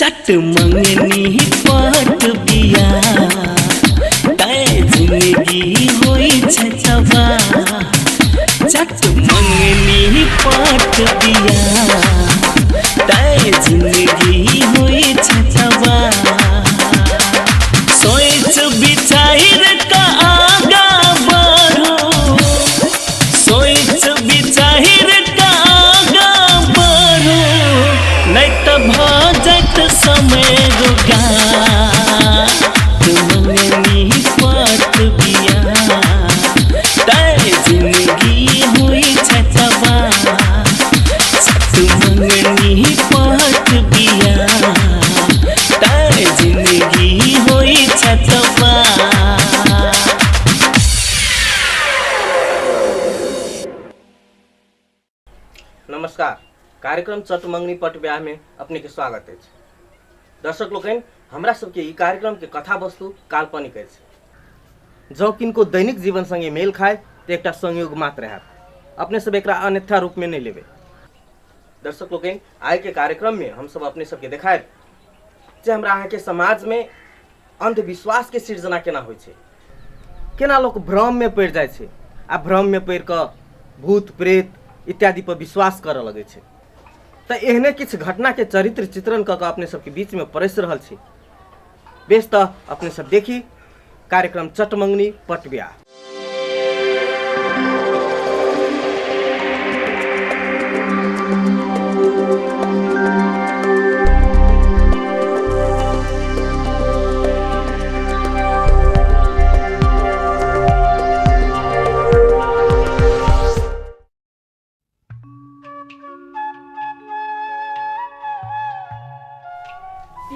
चट मंगनी पट बिया तय जिंदगी होई छछवा चट मंगनी पट बिया तय जिंदगी होई छछवा सोच बिचार का आगा बढ़ो सोच बिचार का आगा बढ़ो नहीं तो भजत समय रुका मंगनी पट बिया तय जिंदगी हुई छछवा मंगनी पट बिया तय जिंदगी हुई छछवा। नमस्कार। कार्यक्रम चट मंगनी पट ब्याह में अपने के स्वागत है। दर्शक लोग हमरा सबके ई कार्यक्रम के कथा वस्तु काल्पनिक है। जौ किनको दैनिक जीवन संगे मेल खाए तो एक संयोग मात्र है, अपने सब एक अन्यथा रूप में नहीं लेवे। दर्शक लोग आय के कार्यक्रम में हम सब अपने सबके देखाए जे हमरा अहाँ के समाज में अंधविश्वास के सृजना केना होइ छै, केना लोग भ्रम में पड़ जाए छै आ भ्रम में पड़ कऽ भूत प्रेत इत्यादि पर विश्वास करऽ लगे छै। तो एहने किछ घटना के चरित्र चित्रण कऽ के अपने सबके बीच में परस रहल छी। बेस तो अपने सब देखी कार्यक्रम चट मंगनी पट ब्याह।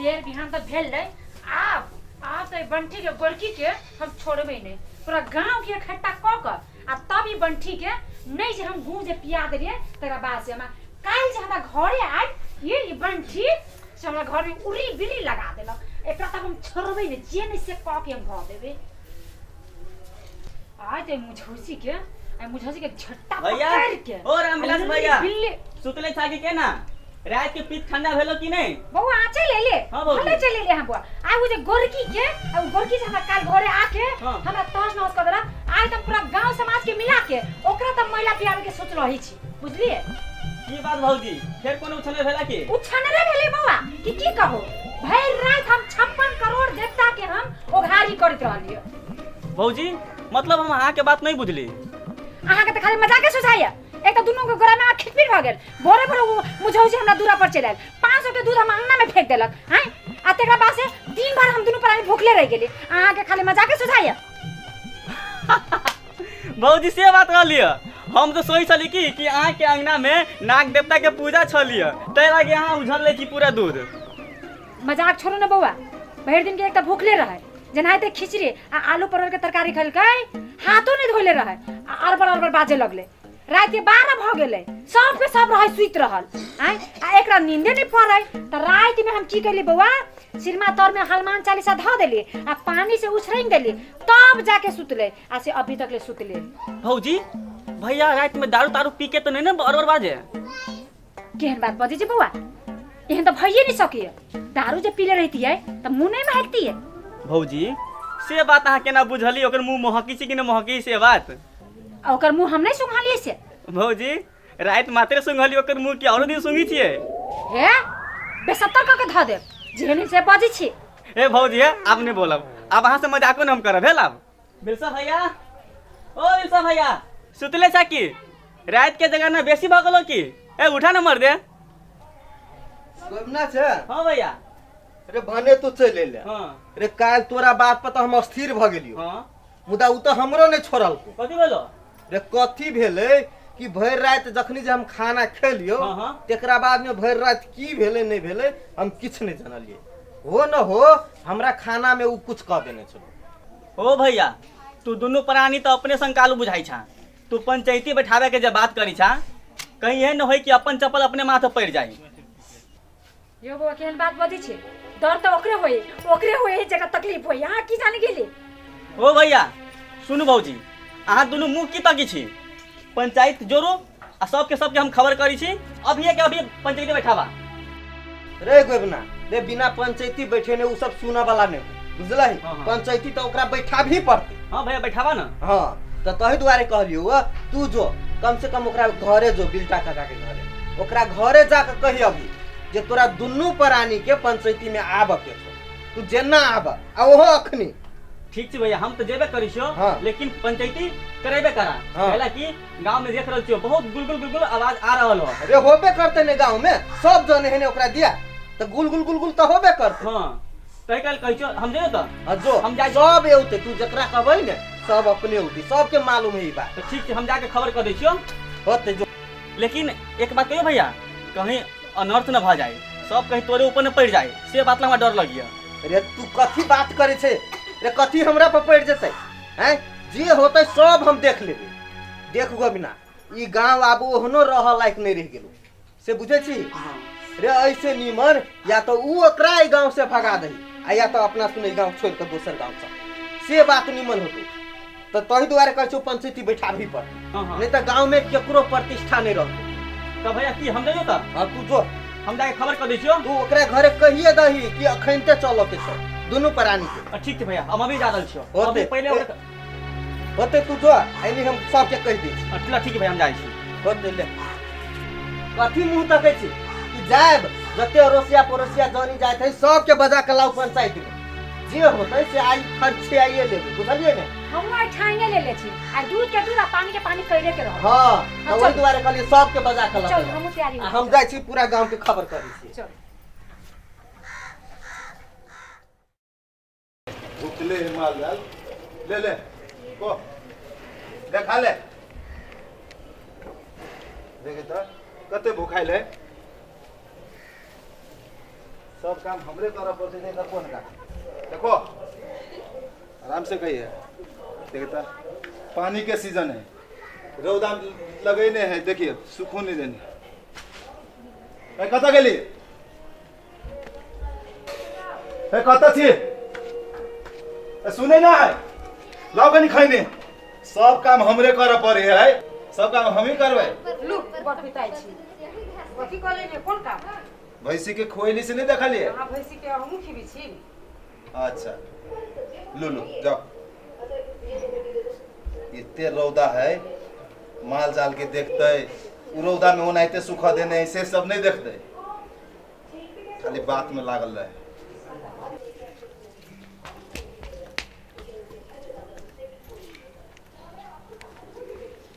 देर बिहान तो भेल रहे आप तो बंठी के गोरकी के हम छोड़बे नहीं, पूरा गांव के इकट्ठा क कर आ तब ई बंठी के नहीं जे हम गूं जे पिया देलिए तकरा बाद से हम काल जे हमरा घरे आइ ये ई बंठी से हमरा घर में उरी बिली लगा देलक। एकरा तब हम छोड़बे नहीं, जे नहीं से क के हम भ देबे। आज ते मुझौसी के झट्टा पकड़ के ओ रामविलास भैया सुतले छागी के ना रात के पीत ठंडा भेलो कि नहीं? बउआ आचे ले ले हां बउआ ले चले ले हम बुआ आ वो जे गोरकी के आ गोरकी से हमरा काल घरे आके हमरा तोस नोस कर देला। आज हम पूरा गांव समाज के मिला के ओकरा त महिला पियावे के सोच रही छी, बुझलिए? की बात भौजी फिर कोनो उछने भेला के? उछने रे भेले बउआ की कहो भई रात हम 56 करोड़ देवता के हम ओघारी करत रहलिए। भौजी मतलब हम अहाँ के बात नहीं बुझली। अहाँ के त खाली मजाके सुझाइया। एक तो दोनों के गोरा में खिचपीट भ गेल, भोरे भोरे मुझौसी हमरा दूरा पर चलल 500 के दूध हम अंगना में फेंक देलक हैं आ तेकरा बाद से दिन भर हम दोनों प्राणी भूखले रह गेली। अहाँ के खाली मजाके सुझाइया। भौजी से बात कर लिया, हम तो सोई छली कि अहाँ के अंगना में नाग देवता के पूजा छलिए तै लागे अहाँ उझल ले छी पूरा दूध। मजाक छोड़ो ना बउआ, भर दिन के एक त भूखले रहे जनाते खिचड़ी आ आलू परवल के तरकारी खलकै हाथों नहीं धोले रहे अरबर अरबर बाजे लगले। रात के 12 भ गेले, सब पे सब रहे सुइत रहल हैं आ एकरा नींदे नहीं पड़ै त रात में हम की करली बउआ सिरमा तर में हनुमान चालीसा ध देली आ पानी से उछरैन देली तब जाके सुतले आ से अभी तक ले सुतले। भौजी भैया रात में दारू तारू पी के तो नहीं ना अरबर बाजे? केहन बात बजे जे बउआ, एहन त भइए नहीं सकिए। दारू जे पीले रहती है त मुंह नहीं महकती है। भौजी से बात अहाँ केना बुझली? ओकर मुंह महकी छी कि न महकी से बात? ओकर मुंह हम नहीं सुंघलिए से। भौजी रात मात्र सुंघली ओकर मुंह के औरो दिन सुंघी छिए? हे बेसत्तर क के ध दे जेहनी से बाजी छी। ए भौजी अब नहीं बोलब, अब अहाँ से मजाको न हम करब भेल। अब बिरसा भैया ओ बिरसा भैया सुतले छा की? रात के जगह ना बेसी भ गेलो की? ए उठा न मर दे। गोबना छे? हां भैया। रे भने तू चले ले। हां रे काल तोरा बात पर तो हम अस्थिर भ गेलियो। हां मुदा उ तो हमरो नहीं छोड़ल को। कथि भेलो? रे कथी भेले कि भर रात जखनी जे हम खाना खेलियो तेकरा बाद में भर रात की भेले नहीं भेले हम किछ नहीं जानलिए। हो न हो हमरा खाना में उ कुछ कह देने छलो। ओ भैया तू दोनों प्राणी तो अपने संकालू बुझाई छा, तू पंचायती बैठावे के जब बात करी छा कहीं ये न होई कि अपन चप्पल अपने माथे पड़ जाई। यो बो केहन बात बजी छे? डर तो ओकरे होई जगह तकलीफ होई, यहां की जाने गेली? ओ भैया सुनु भौजी अहाँ दोनों मुँह की तकी छी, पंचायत जोड़ो आ सबके हम खबर करी छी, अभी के अभी पंचायत बैठावा। रे गोबना रे बिना पंचायती बैठे ने उ सब सुना वाला नहीं बुझलही। हाँ, हाँ। पंचायती तो ओकरा बैठा भी पड़ते। हाँ भैया बैठावा ना। हाँ तो तही दुआरे कहलियो तू जो कम से कम ओकरा घरे जो बिल्टा काका के घरे ओकरा घरे जाके कही अभी जे तोरा दुन्नू प्राणी के पंचायती में आब के छो, तू जेना आब आ ओहो अखनी। ठीक छै भैया हम तो जेबे करी छियो हाँ। लेकिन पंचायती करेबे करा। हाँ। कैला कि गांव में देख रहल छियो बहुत गुलगुल गुलगुल आवाज आ रहल हो। अरे होबे करते ने गांव में सब जने है ने ओकरा दिया तो गुलगुल गुलगुल तो होबे करते। हाँ तही कल कहै छियो हम जेबे तो आ जो हम जाए सब एउते तू जकरा कहबै ने सब अपने उठी सबके मालूम है ई बात। तो ठीक छै हम जाके खबर कर दै छियो। होते जो लेकिन एक बात कहियो भैया कहीं अनर्थ न भ जाए सब कहीं तोरे ऊपर न पड़ जाए से बात ला हमरा डर लगिया। अरे तू कथी बात करे छे रे कथी हमरा पर पड़ जतै हैं जे होतै सब हम देख लेबै। देखगो बिना ई गांव आब ओहनो रह लायक नहीं रह गेलो से बुझे छी। रे ऐसे निमन या तो ऊ ओकरा ई गांव से भगा दही आ या तो अपना सुने गांव छोड़ के दोसर गांव से बात निमन होतो। तो तही दुआरे कहै छौ पंचायती बैठाबी पर हाँ हाँ नहीं तो गांव में केकरो प्रतिष्ठा नहीं रहतो। तो भैया की हम जाइयो त हां तू जो हम जाके खबर कर दै छियो। तू ओकरा घरे कहिए दही कि अखनते चलो के छौ दुनू प्राणी के। ठीक छै भैया हम अभी जा रहल छियो। होते। अभी पहले होते तू जो आइनी हम सबके कह दै छी। ठीक है भैया हम जाइ छी। होते ले कथी मुंह तकै छी कि जायब जते अड़ोसिया पड़ोसिया जानी जात है सबके बजा के लाउ पंचायत में जे होतै से आई खर्चे आइए लेबै बुझलिए ने। हम आई ठाने ले ले छी आ दूध के दूध आ पानी के पानी कइले के रह। हां तो ओइ दुआरे कहलिए सबके बजा के लाउ। चल हम तैयारी हो। हम जाइ छी पूरा गांव के खबर करै छी। चल भूखले है माल जाल ले ले को देखा ले देखे तो कते भूखाइल है सब काम हमरे करऽ पड़ते नहीं कोन का देखो आराम से कहिए देखता पानी के सीजन है रौदा लगेने है देखिए सुकून नहीं देने कत गेली कत छी सुने ना है लाओ कनी खैने सब काम हमरे करे पड़े है सब काम हम ही करबे। लू बट बिताई छी कथी कहले ने कोन काम भैंसी के खोइली से नहीं देखलिए। हां भैंसी के हमहु खिबी छी। अच्छा लो लो जाओ इतने रौदा है माल जाल के देखते उ रौदा में ओनाइते सुखा देने से सब नहीं देखते खाली बात में लागल रहे।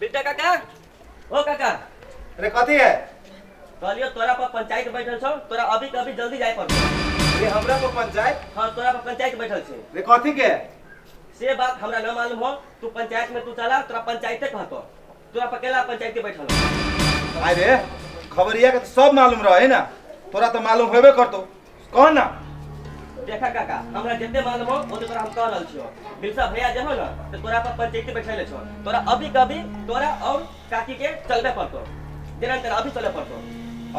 बेटा काका ओ काका अरे कथी है कहलियो तोरा पर पंचायत बैठल छौ तोरा अभी के अभी जल्दी जाय पड़तो। ये हमरा को पंचायत हां तोरा पर पंचायत बैठल छै रे कथी के से बात हमरा न मालूम हो तू पंचायत में तू चला तोरा पंचायते कहतो तोरा पर केला पंचायती बैठल हो। अरे खबरिया के तो सब मालूम रहे ना तोरा तो मालूम होबे करतो कौन ना देखा काका हमरा जते मालूम हो ओते तोरा हम कह रहल छियो बिरसा भैया जे हो ना तो तोरा पर पंचायती बैठले छौ तोरा अभी कभी तोरा और काकी के चलबे पड़तो तेरा तेरा अभी चले पड़तो।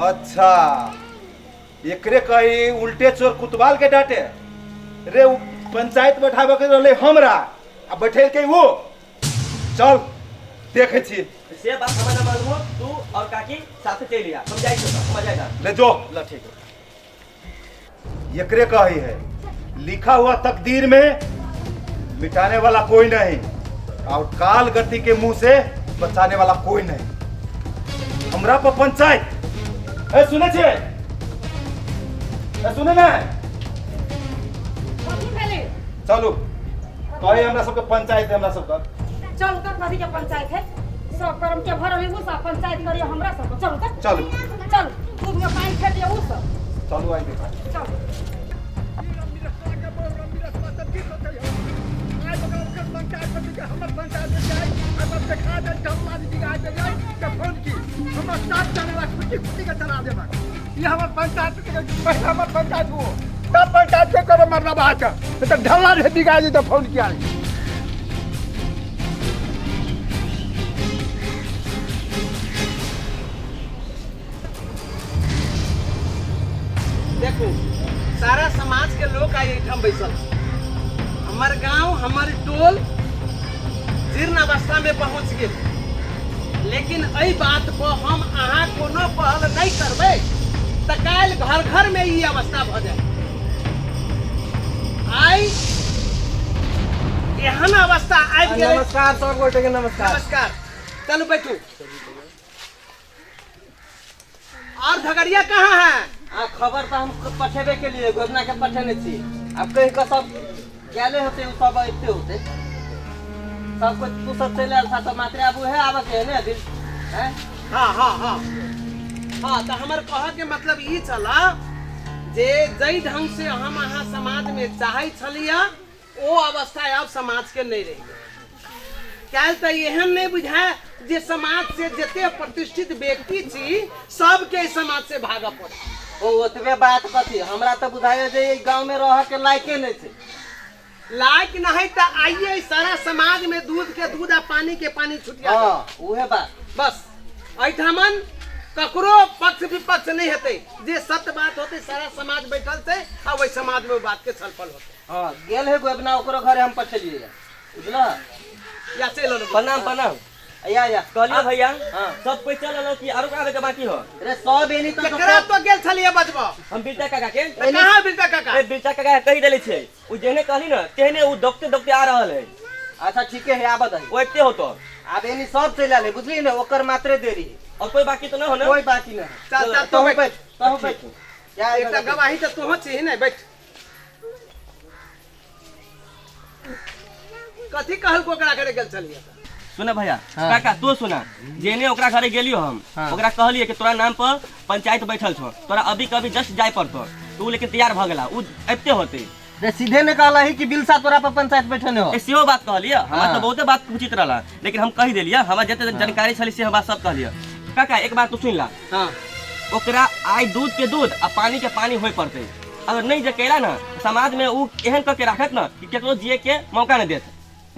अच्छा एकरे कही उल्टे चोर कुतवाल के डांटे रे उ पंचायत बैठाबे के रहले हमरा आ बैठेल के वो चल देखे छी से बात हमरा न मालूम हो तू और काकी साथे चल लिया हम जाई छो हम जाई जा ले जो ल ठीक है। एकरे कही है लिखा हुआ तकदीर में मिटाने वाला कोई नहीं और काल गति के मुंह से बचाने वाला कोई नहीं। हमरा पर पंचायत ए सुने छे ए सुने ना कथी भेले चलो कहे हमरा सबके पंचायत है हमरा सबका चल त नदी के पंचायत है सब कर्म के भरल है सब पंचायत करियो हमरा सब चल त चलो चल दूध में पानी फेर दियो उ सब चलो आई देखा चल पंचायत के करो मरना बात तो ढल्ला नहीं दिखाई तो फोन किया देखो सारा समाज के लोग आई हम बैसल हमार गांव हमार टोल जीर्ण अवस्था में पहुंच गए लेकिन एहि बात पर हम अहाँ कोनो पहल नहीं करबे तो काल घर घर में ये अवस्था भ जाए। आई एहन अवस्था आबि गेलै। नमस्कार सब गोटे के नमस्कार। नमस्कार, चलो बैठू। और झगड़िया कहाँ है? खबर तो हम पठेबे के लिए गोबना के पठेने छी। अब कहीं का सब गेले होते सब अइते होते। सब कुछ तू सब चले आल था तो मात्र आबू है आवे के ने दिल हैं। हाँ, तो हमार कह के मतलब ये चला जे जई ढंग से हम अहाँ समाज में चाहे छलिया वो अवस्था अब समाज के नहीं रही। क्या तो एहन नहीं बुझाए जे समाज से जते प्रतिष्ठित व्यक्ति छी सबके समाज से भागा पड़े। ओ ओतबे बात कथी हमरा तो बुझाया जे ई गांव में रह के लायके नहीं छे। लायक नहीं तो आइए सारा समाज में दूध के दूध आ पानी के पानी छुटिया। हां उहे बात। बस ऐठमन ककरो पक्ष विपक्ष नहीं होते। जे सत्य बात होते सारा समाज बैठल थे और वही समाज में वो बात के छलफल होते। हां गेल है गोबना ओकरो घरे हम पठेलिए बुझला। या चलो प्रणाम। या कहलियो भैया हाँ। सब कोई चल लो कि आरो आवे के बाकी हो। अरे सब एनी तो केकरा तो गेल छलिए बजबो। हम बिरता काका के कहां बिरता काका? ए बिरता काका कहि देले छे उ जेने कहली न तेने उ दौड़ते आ रहल है। अच्छा ठीक है आबा दही वो एते होतो। अब एनी सब चला ले बुझली ने ओकर मात्रे देरी और कोई बाकी तो ना हो ना। कोई बाकी नहीं। चल चल तो तो बैठ तो बैठ क्या एकटा गवाही तो तोह छी नहीं बैठ। कथी कहल को ओकरा करे गेल छलिए? सुना भैया हाँ। काका तू सुना जेने ओकरा घरे गेलियो हम हाँ। ओकरा कहलिए कि तोरा नाम पर पंचायत बैठल छो तोरा अभी कभी जस्ट जाय पड़तो तू लेकिन तैयार भ गेला उ एते होते। रे सीधे ने कहला ही कि बिलसा तोरा पर पंचायत बैठने हो। ए सेहो बात कहलिए हमरा हाँ। तो बहुते बात उचित रहला लेकिन हम कहि देलिए हमरा जते जानकारी छली से हम बात सब कहलिए। काका एक बात तू सुन ला हां ओकरा आई दूध के दूध आ पानी के पानी होय पड़ते। अगर नहीं जे केला ना समाज में उ एहन क के राखत ना कि केकरो जिए के मौका न देत।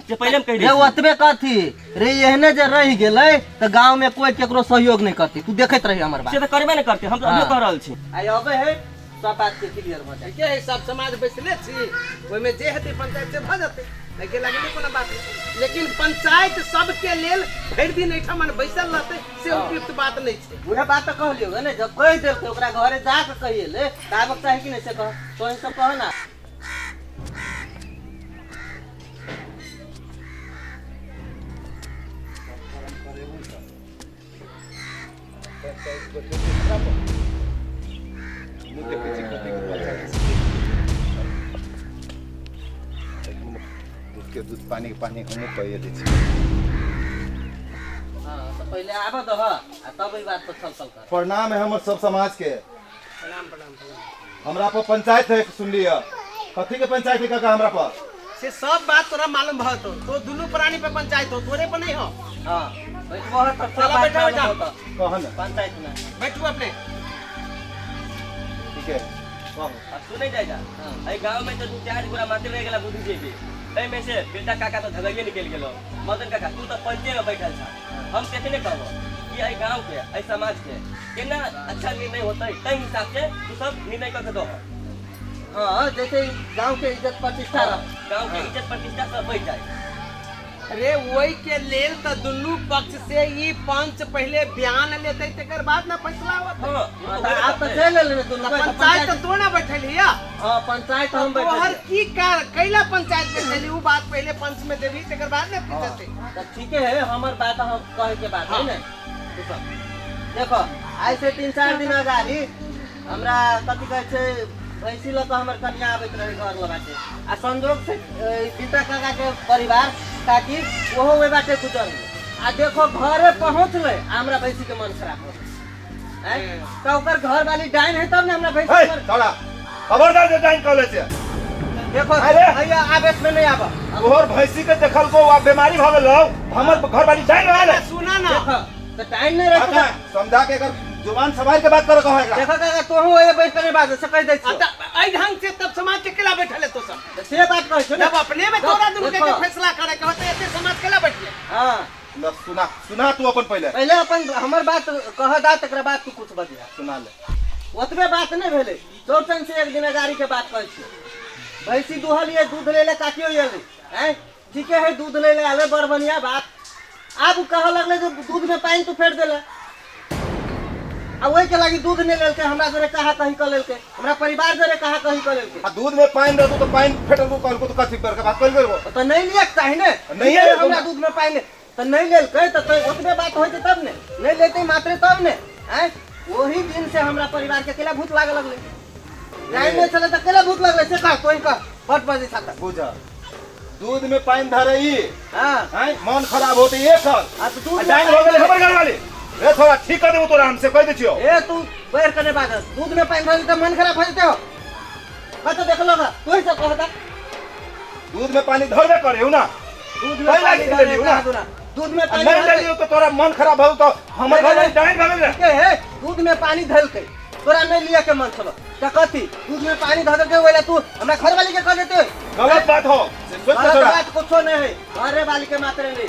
जे पहले हम कहि रे दे ओतबे कथी रे एहने जे रह गेलै त गांव में कोई केकरो सहयोग नहीं करती। तू देखत रही हमर बात से तो करबे न करते हम तो अभी हाँ। कह रहल छी। आई अबे है सब बात के क्लियर भ जाए। के है सब समाज बैठले छी ओय में जे हेते पंचायत से भ जाते नहीं के लागले कोनो बात नहीं। लेकिन पंचायत सबके लेल भरि दिन ऐठमन बैसल रहते से उपयुक्त बात नहीं छे। उहे बात तो कहलियो ने जब कह दे के ओकरा घरे जा के कहिए ले ताबक चाहे कि नहीं से कह तो सब कह ना। दूध पानी के पानी हमू कहिए दै छी। हां तो पहले आबा दह आ तब ई बात पर छलफल कर। प्रणाम है हमर सब समाज के। प्रणाम। हमरा पर पंचायत है सुन लिया। कथी के पंचायत है काका हमरा पर? से सब बात तोरा मालूम भ तो दुनू प्राणी पे पंचायत हो तोरे पर नहीं हो। हां बैठबो है तो चला बैठा बैठा कह ना पंचायत में बैठू अपने। ठीक है। अब सुनै जाय जा ए गांव में तो दू चार गोरा माते रह गेला बुद्धि जेबी तै में से बेटा काका तो झगड़िए निकल गेलो। मदन काका तू तो पंचे में बैठल था हम कैसे कहबो कि ए गांव के ए समाज के केना अच्छा निर्णय होतै तै हिसाब से तू सब निर्णय करके दो। हां जैसे गांव के इज्जत प्रतिष्ठा रह गांव के इज्जत प्रतिष्ठा सब बढ़ जाए। अरे वही के लेल तो दुनू पक्ष से ई पंच पहले बयान लेते तकर बाद ना फैसला होत। हां आप तो चल ले दुनू पंचायत तो तू ना बैठल हिया। हां पंचायत हम तो हर बैठे की कार कैला पंचायत बैठली उ बात पहले पंच में देबी तकर बाद ने पूछते। तो ठीक है हमर बात हम कहे के बात है ना। देखो आज से 3-4 दिन अगाड़ी हमरा कथी कहै छै भैंसी ल हमर कन्या आबैत रहे घर लगाते आ संजोग से पिता काका के परिवार ताकि ओहो वे बाटे गुजर आ देखो घरे पहुंचले हमरा भैंसी के मन खराब हो हैं तो ओकर घर वाली डाइन है तब ने हमरा भैंसी हे छोड़ा खबरदार जे टाइम कॉलेज से देखो अरे! भैया आवेश में नहीं आबा तोहर भैंसी के देखल को आ बीमारी भ गेल हमर घर वाली जान रहल सुना ना देखो तो टाइम नहीं रहता काका समझा के अगर जुबान संभाल के बात करो कहो एकरा। देखो काका तो हो ये बैठ के बात से कह दे छी आई ढंग से तब समाज के केला बैठल है तो सब से बात कह छ जब अपने में तोरा दुनू के देखो। फैसला करे के होते ऐसे समाज केला बैठले। हां ल सुना सुना तू अपन पहले पहले अपन हमर बात कह दा तकरा बाद तू कुछ बतिया सुना ले। ओतबे बात नहीं भेले चौरचन से एक दिन गाड़ी के बात कहै छी भैंसी दुहलिए दूध ले ले काटियो ये हैं ठीक है दूध ले ले आवे बड़ बढ़िया बात। अब कह लगले जो दूध में पानी तू फेर देले आ वही के लागी दूध नहीं लेलके हमरा जरे कहा कहीं कर लेलके हमरा परिवार जरे कहा कहीं कर लेलके आ दूध में पानी रहतो तो पानी फेटल को कहल को तो कथी पर के बात कइल गयो तो नहीं लिया चाहे ने नहीं है हमरा दूध में पानी तो नहीं लेलके तो ओतबे बात होई तब ने नहीं लेते मात्र तब ने हैं वही दिन से हमरा परिवार के अकेला भूत लागे लगले गाय में चले तो अकेला भूत लगले से का कोई का फट बजे खाता बुझा दूध में पानी धरई हां हैं मन खराब होते एक साल आ तो दूध डाइन हो गेले हमर घर वाले रे थोड़ा ठीक कर देबो तोरा हमसे कह दे छियो ए तू पैर करने बाद दूध में पानी डाल तो मन खराब हो जते हो तो देख लो ना तू ही सब कहता दूध में पानी धरबे करे हो ना दूध में पानी डाल ना दूध में पानी नहीं डालियो तो तोरा मन खराब हो तो हमर घर वाले डाइन भगल रे के है दूध में पानी धल के तोरा नहीं लिया के मन छलो त कथी दूध में पानी धर के वेला तू हमरा घर वाली के कह देते गलत बात हो सोच गलत थोड़ा बात कुछो नहीं है घरे वाली के मात्र नहीं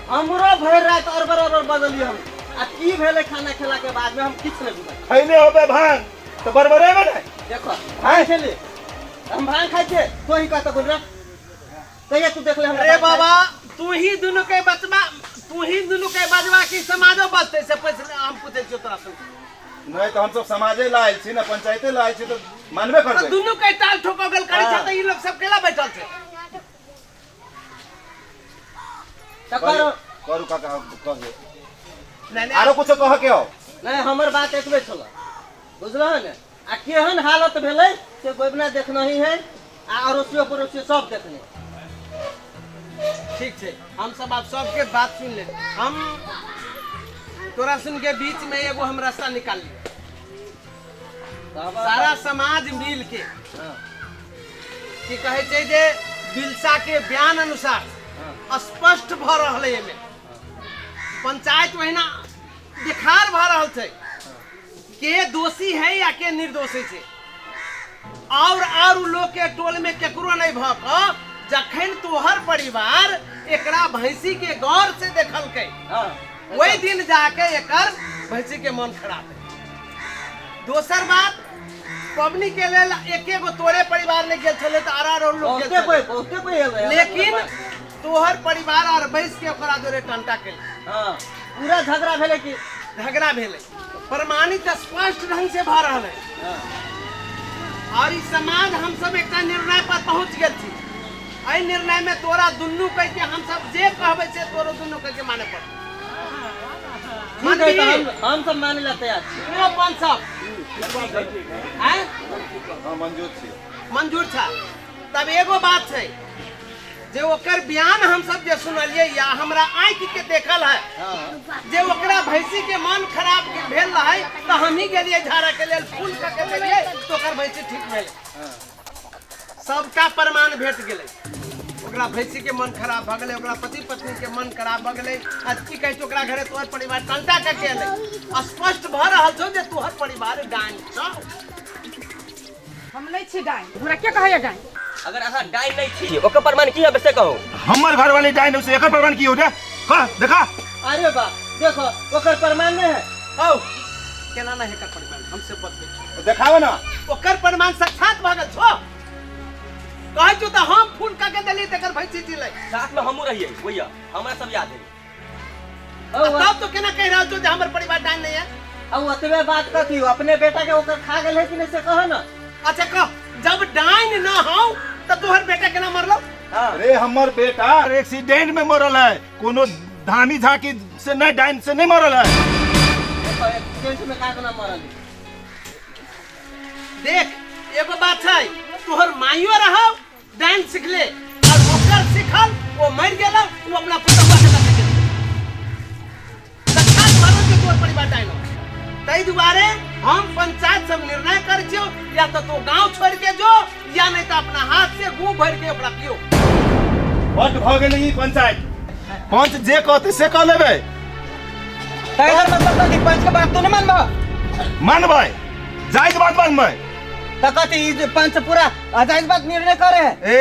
हमरो भर रात और बराबर बदली हम आ की भेले खाना खेला के बाद में हम किछ नहीं बुझाई खैले होबे भांग तो बरबरे में नहीं देखो भाई खेले हम भांग खाई छे तो ही कहता बोल रहा कहिए तू देख ले हमरा अरे बाबा तू ही दोनों के बजवा की समाजो बचते से पहले हम पूछे छियो तोरा से नहीं तो हम सब समाजे लायल छी ना पंचायते लायल छी तो मानबे तो करबे दोनों के टाल ठोको गल करी छ त ई लोग सब केला बैठल छे त करो करू काका कह दे नहीं आरो कुछ कह के हो नहीं हमर बात एकबे छलो बुझलो है ने आ केहन हालत भेलै से गोबना देखना ही है आ अड़ोसियो पड़ोसियो सब देखने ठीक छे हम सब आप सबके बात सुन ले हम तोरा सुन के बीच में एगो हम रास्ता निकाल लिए सारा समाज मिल के की कहे छै जे बिलसा के बयान अनुसार स्पष्ट भ रहले एमे पंचायत वहिना दिखार भ रहल छै के दोषी है या के निर्दोषी छै और लोग के टोल में केकरो नहीं भ क जखन तोहर परिवार एकरा भैंसी के गौर से देखलकै वही दिन जाके एकर भैंसी के मन खराब है दोसर बात पबनी के लेल एके गो तोरे परिवार ने गेल छले त आरा लोग गेल छले बहुते कोई है लेकिन तोहर परिवार और बैस के ओकरा जोरे टंटा केल हां पूरा झगड़ा भेले कि झगड़ा भेले प्रमाणित स्पष्ट ढंग से भ रहल है और इस समाज हम सब एक निर्णय पर पहुंच गेल छी एहि निर्णय में तोरा दुन्नू कह के हम सब जे कहबे से तोरो दुन्नू कह के माने पड़त ठीक है तो हम सब माने ला तैयार छी ओ पंच साहब हैं हां मंजूर छी मंजूर था तब एगो बात है जे ओकर बयान हम सब जे सुनलिए या हमरा आंख के देखल है जे ओकरा भैंसी के मन खराब भेल रहे त हम ही गेलिए झाड़ा के लेल फूल के देलिए तो ओकर भैंसी ठीक भेल सबका प्रमाण भेट गेलै ओकरा भैंसी के मन खराब भ गेलै ओकरा पति पत्नी के मन खराब भ गेलै आज की कहै छै ओकरा घरे तोहर परिवार टंटा के गेलै स्पष्ट भ रहल छौ जे तोहर परिवार डाइन छौ हम नहीं छी डाइन हमरा के कहैया डाइन अगर अहाँ डाइन नहीं छी ओकर प्रमाण की है से कहो हमर घर वाले डाइन से एकर प्रमाण की हो रे कह देखा अरे बा देखो ओकर प्रमाण नहीं है औ केना नहीं एकर प्रमाण हमसे बतबै देखाओ ना ओकर प्रमाण साक्षात भ गेल छौ कहै छु त हम फोन क के देली तकर भैंसी दिलै साथ में हमहू रहिए भैया हमरा सब याद है तब तो केना कह रहल छौ जे हमर परिवार डाइन नहीं है अब ओतबे बात कथी अपने बेटा के ओकर खा गेल है कि नहीं से कह ना अच्छा कह जब डाइन न हो त तोहर बेटा केना मरलो अरे हमर बेटा एक्सीडेंट में मरल है कोनो धामी झाकी से नहीं डाइन से नहीं मरल है एक्सीडेंट में का केना मरल देख एगो बात छै तोहर माइयो रहो डाइन सिखले और ओकर सिखल वो मर गेल वो अपना पुतवा के लग गेल साक्षात मरल के तोहर परिवार डाइन हो तै दुआरे हम पंचायत सब निर्णय कर छियो या तो गांव छोड़ के जो या नहीं तो अपना हाथ से गू भर के ओकरा पियो बट भ गेल ई पंचायत पंच जे कहते से कह लेबे टाइगर मतलब कथी पंच के बात तो नहीं मानबा मानबै जायज बात मानबै त कथी ई पंच पूरा अजायज बात निर्णय करे है ए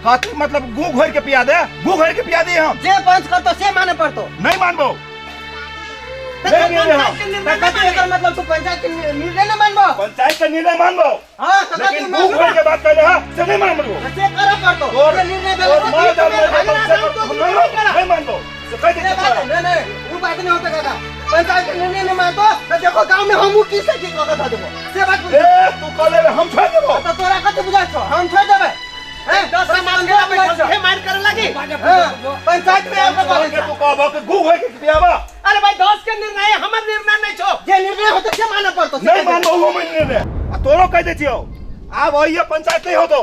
कथी मतलब गू घोर के पिया दे गू घोर के पिया दी हम जे पंच करतो से माने पड़तो नहीं मानबो कथी एकर मतलब तू पंचायत के निर्णय न मानबो पंचायत का निर्णय मानबो हां त कथी लेकिन गू घोर के बात कहले हां से नहीं मानबो से करे पड़तो ये निर्णय भेल नहीं मानबो से कह दे नहीं वो बात नहीं होता दादा पंचायत के निर्णय नहीं मानतो तो देखो गांव में हम की से की कथा देबो से बात बुझ ए तू कले हम छोड़ देबो तो तोरा कते बुझा छो हम छोड़ देबे हैं 10 सामान के बैठे मार करे लगी पंचायत में आके बोले के तू कहबो के गु होय के पियाबा अरे भाई 10 के निर्णय हमर निर्णय नहीं छो जे निर्णय होते से माने पड़तो नहीं मानबो वो महीने रे आ तोरो कह दे छियो अब आइए पंचायत नहीं हो तो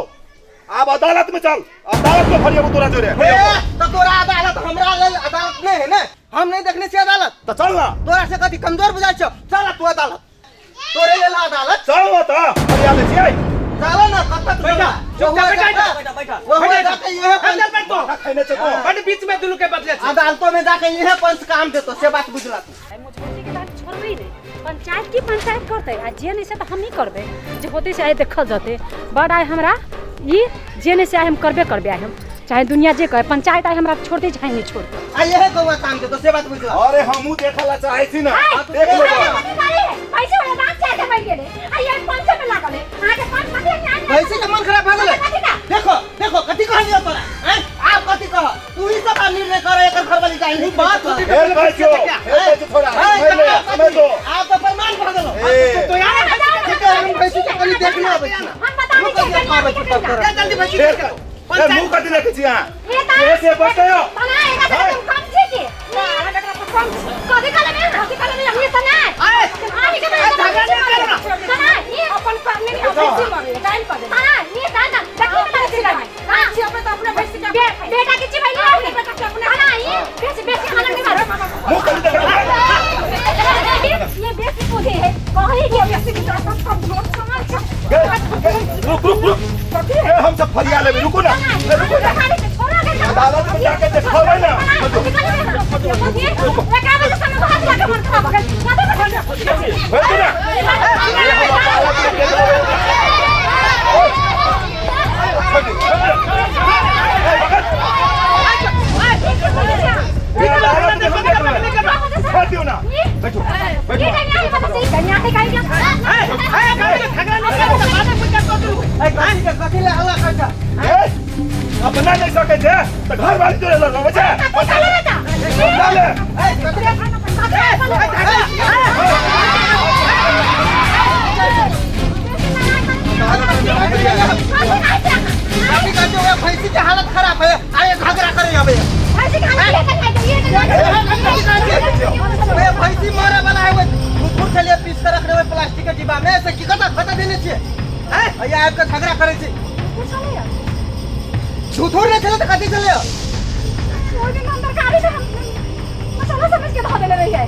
अब अदालत में चल अदालत में फरियाद तोरा जोरे तो तोरा अदालत हमरा अदालत नहीं है ना हम नहीं देखने से अदालत तो चल ना तोरा से कति कमजोर बुझा छो चल तू अदालत तोरे ले ला अदालत चल ना तो फरियाद छियै चलो ना कब तक बैठा बैठा बैठा वो हो जाके ये अंदर बैठ तो खाने चको बड़ बीच में दुनू के बदले छै। अदालतों में जाके ये पंच काम देतो से बात बुझला तू मुझे के बात छोड़बे नहीं पंचायत की पंचायत करते आ जे नहीं से तो हम नहीं करबे जे होते से आए देखल जते बड़ आए हमरा ई जे नहीं से आए हम करबे आए हम चाहे दुनिया जे कहे पंचायत आए हमरा छोड़ दे चाहे नहीं छोड़ आ ये गौवा काम देतो से बात बुझला अरे हमू देखला चाहे छी ना देख लो पैसे वाला बात चाहे बैठ गेले आ ये पंच में लागल है आगे पंच मत ध्यान वैसे के मन खराब हो गेले देखो देखो कति कहलियो तोरा हैं आप कति कह तू ही सब निर्णय कर एकर घर वाली जाई नहीं बात होती ए भाई क्यों ए थोड़ा समझ लो आप तो प्रमाण भ गेलो ए तो यार ठीक है हम वैसे के कली देखना आबै छी हम बता नहीं जल्दी बची ए मुंह कति लेके छी यहां ऐसे बच गयो कम छे के ना हमरा कम कथि काले में हम तना आनी के झगड़ा नहीं करना तना ये अपन करने में बेसी मगे टाइम कर दे हां ये दादा देखी में बेसी लगे हां छी अपने तो अपने बेसी का बेटा के छी भाई बेटा के अपने हां ये बेसी खाना नहीं मारो मुंह कति ये बेसी को है कहीं के बेसी की तरफ सब जोर संभाल रुक ए हम सब फरियाद ले रुको ना रुको ना अदालत में जाके देखबै ना बैठो ना बैठो अपना नहीं सके थे तो घर वाली तो लगा बच्चा भैंसी की हालत खराब है आए झगड़ा करे अबे भैंसी मरे वाला है कुकुर के लिए पीस कर रखने में प्लास्टिक के डिब्बा में ऐसे की खता देने चाहिए हैं ये आपका झगड़ा करे छी झूठोर नहीं चले तो कथी चले ओइ दिन अंदर गाड़ी में मसाला समझ के धो देले रही है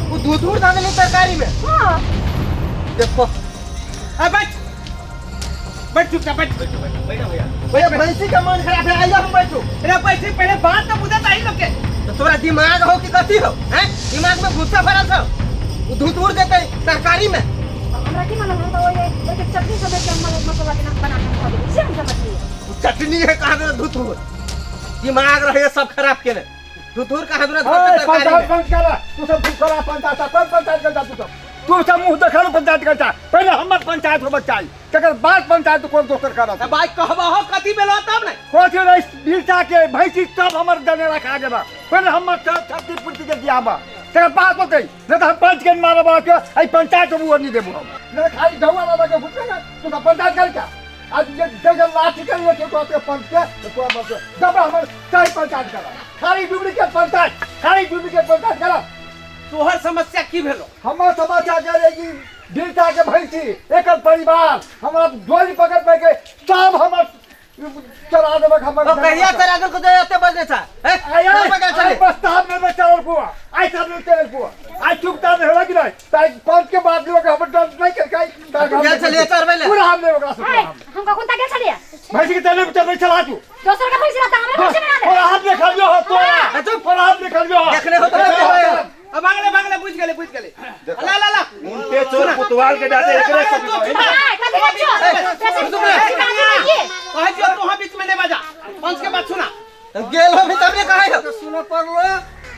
वो दूध डाले ले तरकारी में हां देखो आ बैठ बैठ चुपचाप बैठ भैया भैया भैंसी का मन खराब है आइए हम बैठो अरे पैसे पहले बात तो बुझा चाहिए लोग के तो तोरा दिमाग हो कि कथी हो हैं दिमाग में गुस्सा भरा था वो दूध देते तरकारी में हमरा की मन होता वो ये चटनी सब के मसाला के बना के खा दे इसे हम समझ लिए चटनी है कहाँ दूध दिमाग रहे सब खराब के दूध कहाँ तू सब खराब पंचायत कौन पंचायत करता तू सब मुंह देखल पंचायत करता पहले हमर पंचायत हो बच्चा तकर बाद पंचायत कोन दोसर करत भाई कहबा हो कथी बेलो तब नहीं कोथि रे बिलसा के भैंसी सब हमर जने रखा देबा पहले हमर छत्ती पुर्ति के दियाबा तकर बाद बतै न त हम पंच के मारबा के आई पंचायत वो नहीं देबो हम न खाली ढौआ बाबा के फुटे ना तू का पंचायत करता आज ये जगह लाठी कर ले तो आपके पंच के तो बस जब हमर सही पंचायत करा खाली डुप्लीकेट पंचायत करा तोहर समस्या की भेलो हमर समस्या करेगी बिलसा के भैंसी एक परिवार हमरा डोली पकड़ पे के सब हमर चला देबे हमर तो कहिया तरागल को देते बजे था आई प्रस्ताव में चल को आई सब में चल को आई चुपता नहीं होला कि नहीं ताई पंच के बाद लोग हमर डर नहीं कर क्या चलिए चरबे ले पूरा हमने ओकरा से हम का कोनता के चलिए भैंसी के चले चला तू दोसर का पैसा रहता हमें पैसे बना दे और हाथ में खलियो हो तो और हाथ में खलियो हो देखने हो तो अब भागले बुझ गेले ला उनके चोर पुतवाल के डाटे एकरे सब कहे जो तोहा बीच में नहीं बजा पंच के बात सुना गेल हो भी तब ने कहे हो सुनो पड़लो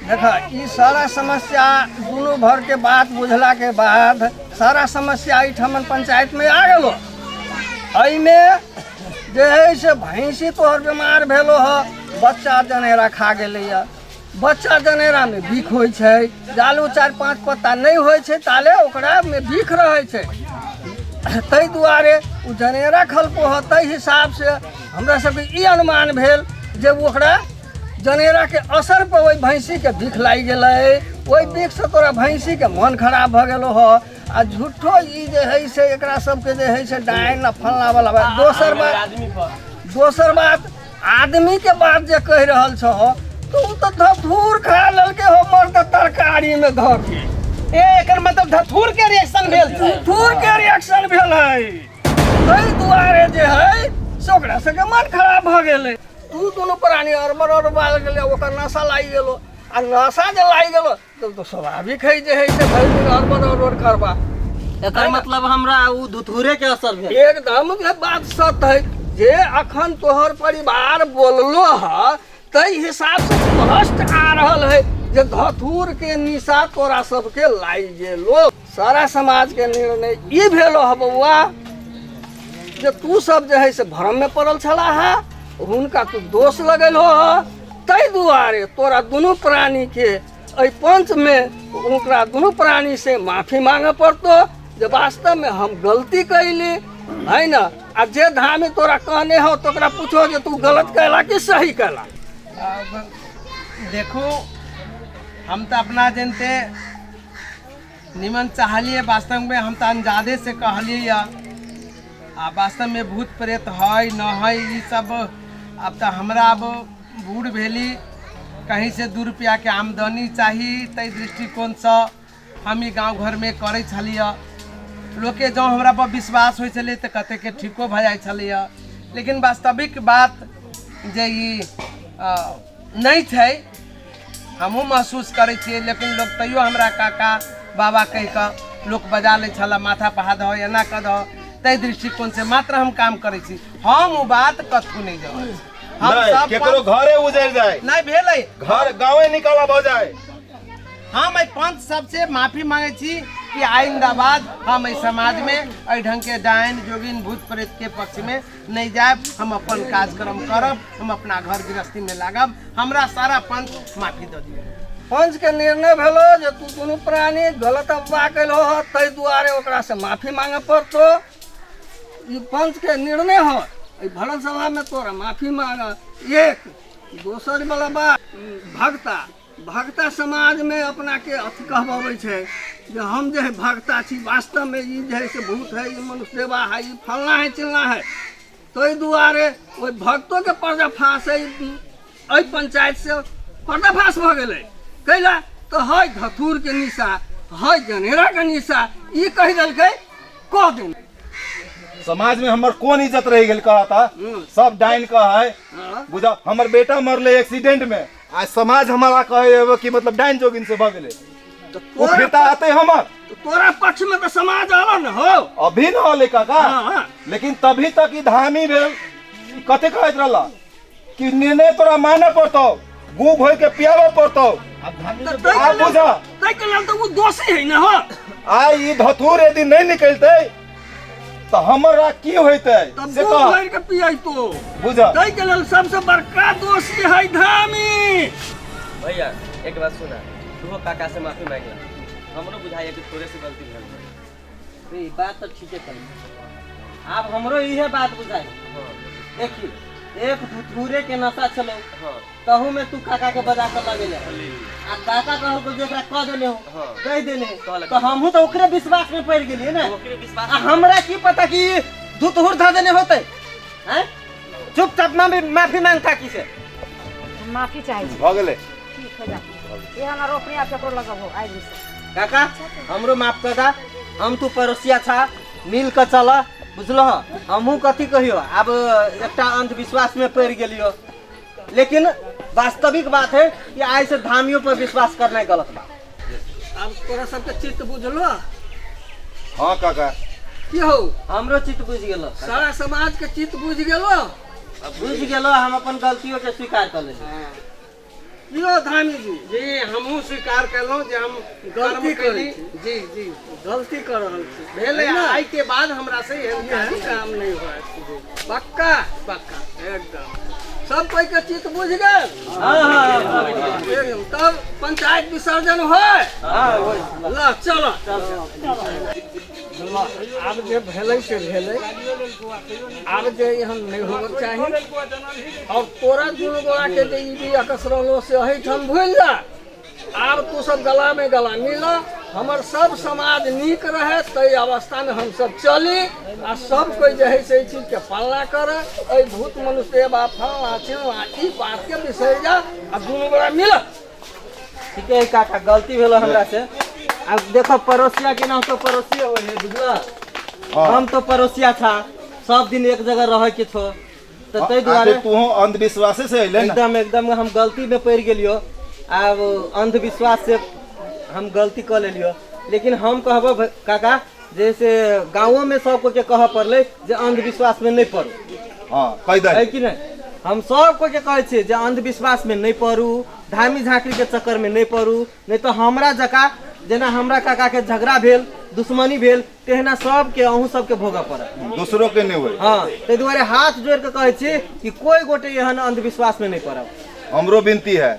देखा ई सारा समस्या दोनों भर के बात बुझला के बाद सारा समस्या इठमन पंचायत में आ गेलो एहि में जे है से भैंसी तोहर बीमार भेलो ह बच्चा जनेरा खा गेलै बच्चा जनेरा में बिख होइ छै, जालू 4-5 पत्ता नहीं होइ छै ताले ओकरा में बिख रहे छै। ताहि दुआरे उ जनेरा खलको ह, ताहि हिसाब से हमरा सबके ई अनुमान भेल जे ओकरा जनेरा के असर पर ओहि भैंसी के बिख लागि गेलै, ओहि बिख से तोरा भैंसी के मन खराब भ गेलो ह। आ झूठो ई जे है से एकरा सबके जे है से डाइन आ फलना वाला बात। दोसर बात आदमी के बात जे कह रहल छ तो उ तो धथूर खा लेलके हो मर्द तरकारी में धऽ के। एकर मतलब धथूर के रिएक्शन भेल छै। धथूर के रिएक्शन भेल है, ताहि दुआरे जे है से ओकरा सबके मन खराब भ गेलै। तू दुनू प्राणी अरबर गेलै, ओकर नशा लागि गेलो। आ नशा जे लागि गेलो तो स्वाभाविक है जे है से भरि दिन अरबर करबा। एकर मतलब हमरा उ धथूरे के असर भेल। एकदम ये बात सत्य है जे अखन तोहर परिवार बोललो ह ताहि हिसाब से स्पष्ट आ रहल है जे धथूर के निशा तोरा सबके लागि गेलो। सारा समाज के निर्णय ई भेलो ह बउआ जे तू सब जे है से भ्रम में पड़ल छला है, हुनका तू दोष लगेलो ह। ताहि दुआरे तोरा दुनू प्राणी के एहि पंच में उनका दुनू प्राणी से माफी मांगे पड़तो जे वास्तव में हम गलती कैली है ना। आ जे धामी तोरा कहने हो तो ओकरा पूछो जे तू गलत कैला कि सही कैला। अब देखो हम तो अपना जनते निमन चाहलिए, वास्तव में हम तो अंजादे से कहलिए आ वास्तव में भूत प्रेत है न है ये सब अब तो हमरा अब बूढ़ भेली, कहीं से 2 रुपया के आमदनी चाहिए तै दृष्टिकोण से हम ही गाँव घर में करे छलिए। लोग के जो हमरा पर विश्वास हो चले तो कहते के ठीको भ जाए छलिए, लेकिन वास्तविक बात जे ई नहीं थे हमहूँ महसूस करे छे। लेकिन लोग तैयो हमरा काका बाबा कह के लोग बजा ले छला, माथा पहा दो एना कर दो, तै दृष्टिकोण से मात्र हम काम करे छी। हम वो बात कथू नहीं जाए, हम सब केकरो घरे उजड़ जाए नहीं भेले, घर गाँवे निकाला भ जाए। हम एहि पंच सबसे माफी मांगे छी कि आइंदा बाद हम एहि समाज में एहि ढंग के डायन जोगिन भूत प्रेत के पक्ष में नहीं जाए। हम अपन कार्यक्रम करब, हम अपना घर गृहस्थी में लागब। हमरा सारा पंच माफी दे दिए। पंच के निर्णय भेलो जे तू दुनू प्राणी गलत अफवाह कैलो हो, ताहि दुआरे ओकरा से माफी मांगे पड़तो। ई पंच के निर्णय हो, एहि भरण सभा में तोरा माफी मांग। एक दोसर वाला बात भक्ता समाज में अपना के अथी कहबाबै छै जे हम जे है भक्ता छी, वास्तव में ई जे है से भूत है, ई मनुष्य देवा है, ई फलना है चिलना है। ताहि दुआरे ओहि भक्तों के पर्दाफाश एहि पंचायत से पर्दाफाश भ गेलै। कैला तो है धथूर के निशा, है जनेरा के निशा, ई कह देलकै कह दिन। समाज में हमर कौन इज्जत रह गेल कहा था, सब डाइन का है। बुझा हमर बेटा मरले एक्सीडेंट में, आज समाज हमारा कहे कि मतलब डाइन जोगिन से भगले तो बेटा आते हमर तो तोरा पक्ष में तो समाज आलो न हो। अभी न होले काका, लेकिन तभी तक ई धामी भेल कते कहत रहला कि निर्णय तोरा माने पड़तो, गू भोर के पियावे पड़तो। आ बुझा तै के लेल तो वो दोषी है न हो। आई ई धथूर यदि नहीं निकलते तो हमरा की होते से गू भोर के पियै तो बुझा। तै के लेल सबसे बड़का दोषी है धामी। भैया एक बात सुना, तू काका से माफी मांगला, हमरो बुझाइए कि थोड़े से गलती भेल। ई बात तो ठीके कही, आप हमरो इहे बात बुझाई। देखी एक धथूरे के नशा चलो, तहू में तू काका के बजा कर लगे जा, आ काका कहल को जेकरा कह देले हो कह देले, तो हमहू तो ओकरे विश्वास में पड़ गेलिए ना। आ हमरा की पता कि धथूर ध देने होते हैं। चुपचाप माफी मांगता की से माफी चाहिए। भ गेले ठीक हो जा, ये हमारा अपने आप चक्कर लगाबो आज से। काका हमरो माफ कर दा, हम तू पड़ोसिया था मिल कर चला, बुझलो। हमहू कथी कहियो, अब एकटा अंधविश्वास में पड़ गेलियो। लेकिन वास्तविक बात है कि आज से धामियों पर विश्वास करना गलत बा। अब तोरा सबके चित्त बुझलो। हाँ काका की हो, हमरो चित्त बुझ गेलो, सारा समाज के चित्त बुझ गेलो। बुझ गेलो, हम अपन गलतियों के स्वीकार कर लेली। यो धामी जी जी हमहू स्वीकार करलो जे हम गलती करी। जी जी गलती कर रहल छी, भेले आई के बाद हमरा से एहन काम नहीं होय। पक्का पक्का एकदम सब कोई के चित बुझ गए। तब पंचायत विसर्जन हो। ला चलो आब जे भेलै से भेलै, आब जे एहन नहीं होबक चाही। और तोरा दुनू गोरा के जे ई भी अकसरलो से अहिठाम भूल जा। आब तू सब गला में गला मिल, हमर सब समाज नीक रहे तई अवस्था में हम सब चली आ सब कोई जे है से चीज के पालना करे। ऐ भूत मनुष्य बा फलना चिलना ई बात के बिसर जा आ दुनू गोरा मिल। ठीक है काका, गलती भेलो हमरा से। अब देखो पड़ोसिया के नाम तो पड़ोसिया हो है बुझला। हम तो पड़ोसिया था, सब दिन एक जगह रह के छो, तो तै दुआरे तू अंधविश्वास से अइले ना। एकदम हम गलती में पड़ गेलियो। अब अंधविश्वास से हम गलती कर लेलियो। लेकिन हम कहबो काका, जैसे गाँवों में सबको के कह पड़ले जे अंधविश्वास में नहीं पड़ो। हाँ कह दे है कि नहीं? हम सबको के कहै छियै जे अंधविश्वास में नहीं पड़ू, धामी झाँकरी के चक्कर में नहीं पड़ू, नहीं तो हमरा जका जेना हमरा काका के झगड़ा भेल, दुश्मनी भेल, तेहना सबके अहूँ सबके भोगऽ पड़त, दूसरों के नहीं हुए। हाँ, ताहि दुआरे हाथ जोड़ के कहै छी कि कोई गोटे एहन अंधविश्वास में नहीं पड़ब। हमरो विनती है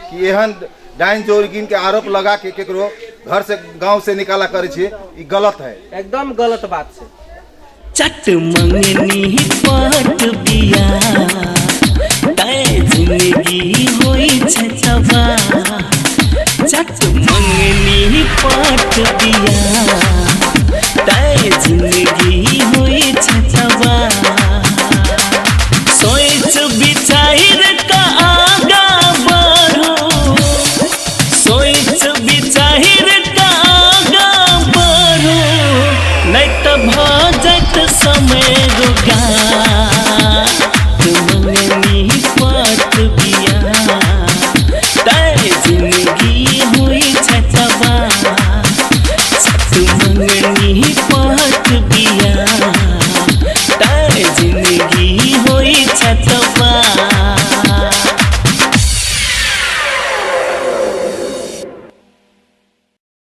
कि एहन डाइन जोगिन के आरोप लगा के केकरो घर से गांव से निकाला करे छी, ई गलत है, एकदम गलत बात छै। चट मंगनी पट बिया तै जिंदगी होई छछवा। चट मंगनी पट बिया तै जिंदगी होई छछवा। सोच विचार का आगा बढ़ो, सोच विचार का आगा बढ़ो, नहीं तो भ जात समय रुका।